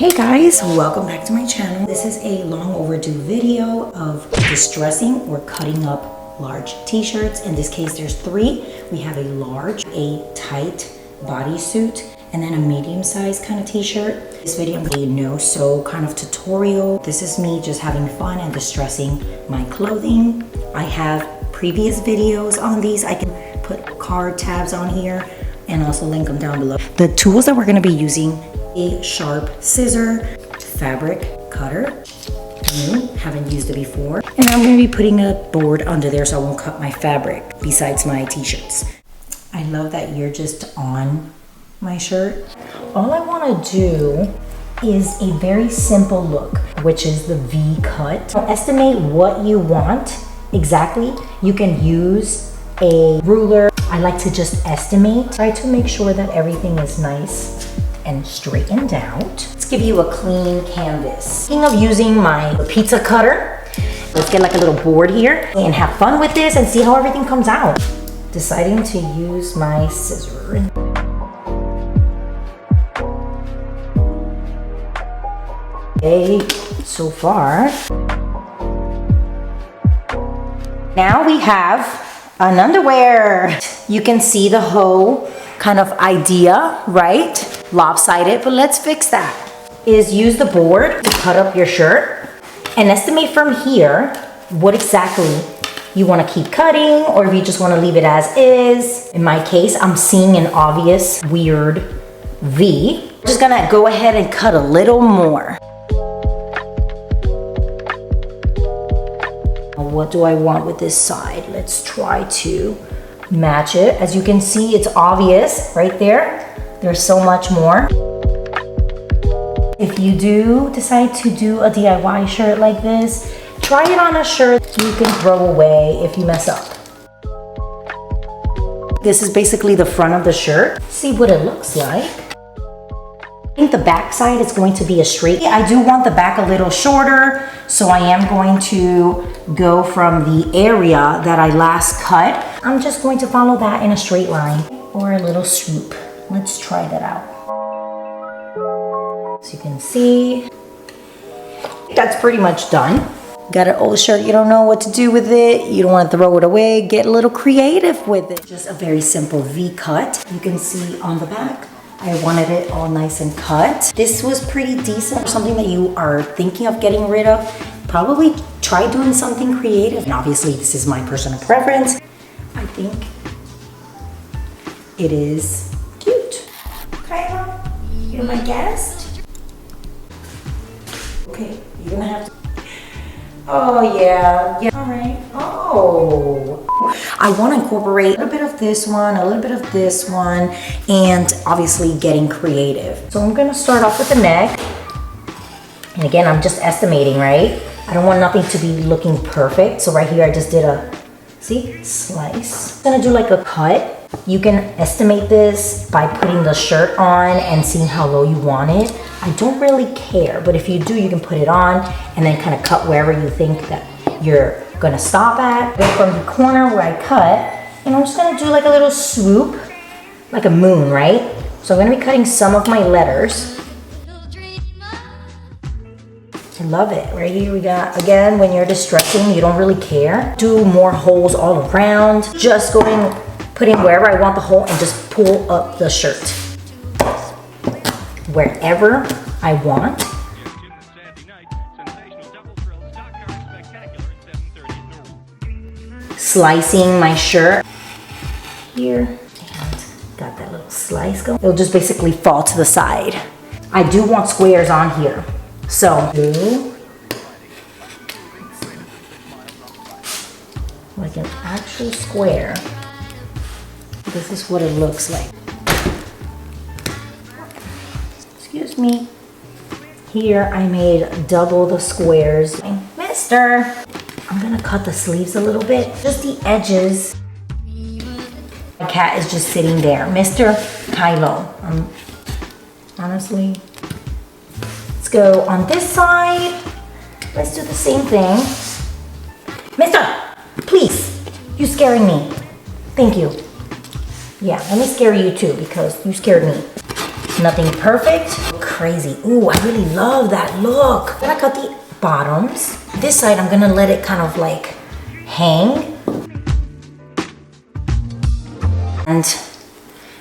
Hey guys, welcome back to my channel. This is a long overdue video of distressing or cutting up large t-shirts. In this case, there's three. We have a large, a tight bodysuit, and then a medium-sized kind of t-shirt. This video is a no-sew kind of tutorial. This is me just having fun and distressing my clothing. I have previous videos on these. I can put card tabs on here and also link them down below. The tools that we're going to be using: a sharp scissor, fabric cutter, haven't used it before, and I'm going to be putting a board under there so I won't cut my fabric besides my t-shirts. I love that you're just on my shirt. All I want to do is a very simple look, which is the V cut. Estimate what you want exactly. You can use a ruler. I like to just estimate. Try to make sure that everything is nice and straightened out. Let's give you a clean canvas. Thinking of using my pizza cutter. Let's get like a little board here and have fun with this and see how everything comes out. Deciding to use my scissor. Okay, so far. Now we have an underwear. You can see the whole kind of idea, right? Lopsided, but let's fix that. Is use the board to cut up your shirt and estimate from here what exactly you want to keep cutting, or if you just want to leave it as is. In my case, I'm seeing an obvious weird V. I'm just gonna go ahead and cut a little more. What do I want with this side? Let's try to match it. As you can see, it's obvious right there. There's so much more. If you do decide to do a DIY shirt like this, try it on a shirt you can throw away if you mess up. This is basically the front of the shirt. See what it looks like. I think the back side is going to be a straight. I do want the back a little shorter, so I am going to go from the area that I last cut. I'm just going to follow that in a straight line or a little swoop. Let's try that out. So you can see, that's pretty much done. Got an old shirt, you don't know what to do with it, you don't want to throw it away, get a little creative with it. Just a very simple V cut. You can see on the back, I wanted it all nice and cut. This was pretty decent. Something that you are thinking of getting rid of, probably try doing something creative. And obviously this is my personal preference. I think it is cute. Kyla, you're my guest. Okay, you're gonna have to. Oh yeah, all right. Oh, I want to incorporate a little bit of this one, a little bit of this one, and obviously getting creative. So I'm gonna start off with the neck. And again, I'm just estimating, right? I don't want nothing to be looking perfect. So right here, I just did a, see, slice. I'm gonna do like a cut. You can estimate this by putting the shirt on and seeing how low you want it. I don't really care, but if you do, you can put it on and then kind of cut wherever you think that you're gonna stop at. Go from the corner where I cut, and I'm just gonna do like a little swoop, like a moon, right? So I'm gonna be cutting some of my letters. I love it. Right here we got, again, when you're distressing, you don't really care. Do more holes all around. Just going, putting wherever I want the hole and just pull up the shirt. Wherever I want. Slicing my shirt here, and got that little slice going. It'll just basically fall to the side. I do want squares on here. So, like an actual square. This is what it looks like. Excuse me. Here I made double the squares. Mister, I'm gonna cut the sleeves a little bit, just the edges. My cat is just sitting there. Mr. Kylo. Honestly, let's go on this side. Let's do the same thing. Mister, please, you're scaring me. Thank you. Yeah, let me scare you too, because you scared me. Nothing perfect. crazy. Ooh, I really love that look. I'm gonna cut the bottoms. This side, I'm gonna let it kind of like hang. And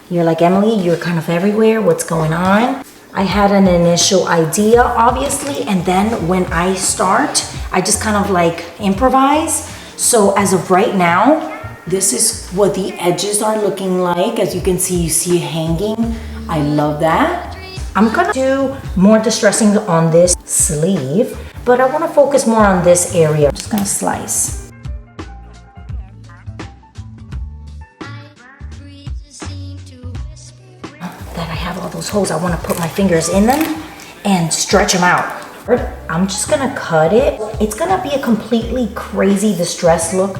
you're like, Emily, you're kind of everywhere. What's going on? I had an initial idea, obviously, and then when I start, I just kind of like improvise. So as of right now, this is what the edges are looking like. As you can see, you see it hanging. I love that. I'm gonna do more distressing on this sleeve, but I wanna focus more on this area. I'm just gonna slice. That I have all those holes, I want to put my fingers in them and stretch them out. I'm just gonna cut it. It's gonna be a completely crazy distressed look.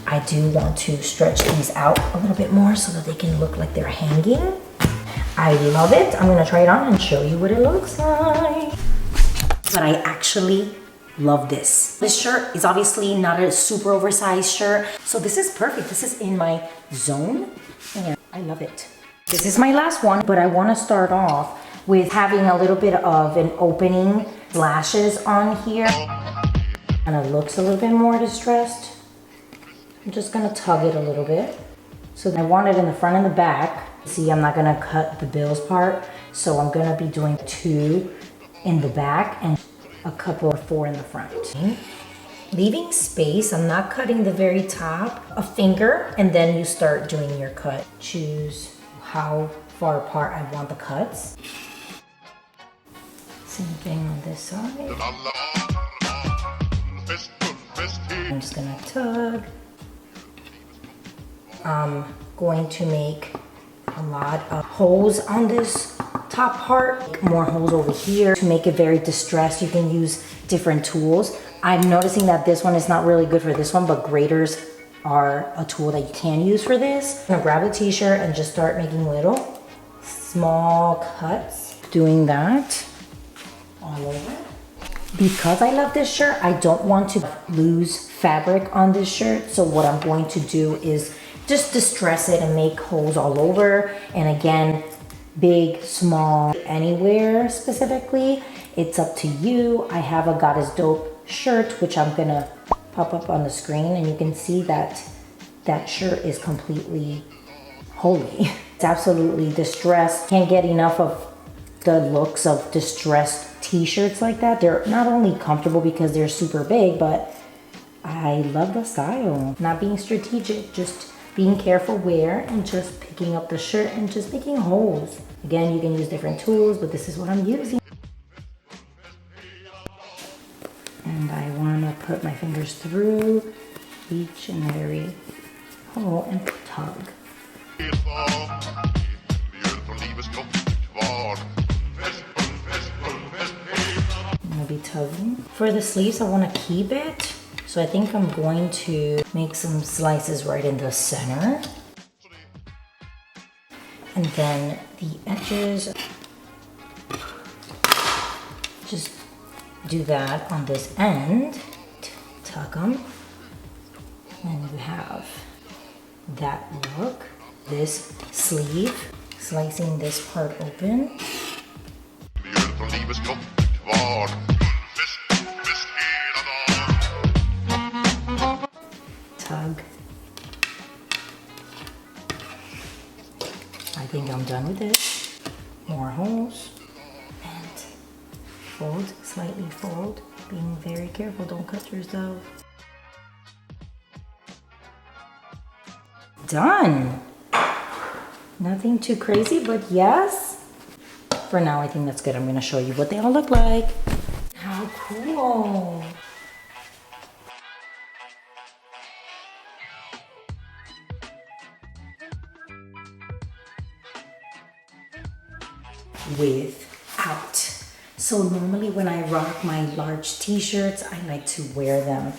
I do want to stretch these out a little bit more so that they can look like they're hanging. I love it. I'm gonna try it on and show you what it looks like. But I actually love this. This shirt is obviously not a super oversized shirt, so this is perfect. This is in my zone and I love it. This is my last one, but I want to start off with having a little bit of an opening lashes on here. And it looks a little bit more distressed. I'm just gonna tug it a little bit. So I want it in the front and the back. See, I'm not gonna cut the bills part, so I'm gonna be doing 2 in the back and a couple or 4 in the front. Leaving space, I'm not cutting the very top, a finger, and then you start doing your cut. Choose how far apart I want the cuts. Same thing on this side. I'm just gonna tug. I'm going to make a lot of holes on this top part. More holes over here to make it very distressed. You can use different tools. I'm noticing that this one is not really good for this one, but graters are a tool that you can use for this. I'm gonna grab a t-shirt and just start making little small cuts. Doing that all over. Because I love this shirt, I don't want to lose fabric on this shirt. So what I'm going to do is just distress it and make holes all over. And again, big, small, anywhere specifically, it's up to you. I have a Goddess Dope shirt, which I'm gonna pop up on the screen, and you can see that that shirt is completely holy. It's absolutely distressed. Can't get enough of the looks of distressed t-shirts like that. They're not only comfortable because they're super big, but I love the style. Not being strategic, just being careful where and just picking up the shirt and just making holes. Again, you can use different tools, but this is what I'm using. And I want to put my fingers through each and every hole and tug. I'm going to be tugging. For the sleeves, I want to keep it. So I think I'm going to make some slices right in the center. And then the edges, just do that on this end, tuck them, and you have that look. This sleeve, slicing this part open. Tug. I think I'm done with this. More holes. And fold, slightly fold. Being very careful, don't cut yourself. Done. Nothing too crazy, but yes. For now, I think that's good. I'm gonna show you what they all look like. How cool. Without. So normally when I rock my large t-shirts, I like to wear them.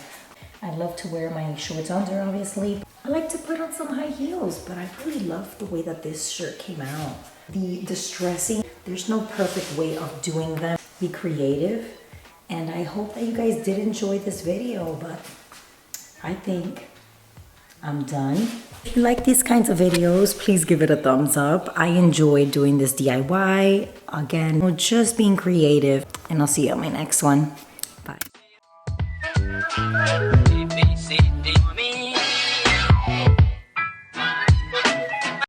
I love to wear my shorts under, obviously. I like to put on some high heels, but I really love the way that this shirt came out. The distressing, there's no perfect way of doing them. Be creative. And I hope that you guys did enjoy this video, but I think I'm done. If you like these kinds of videos, please give it a thumbs up. I enjoy doing this DIY. Again, just being creative. And I'll see you on my next one. Bye.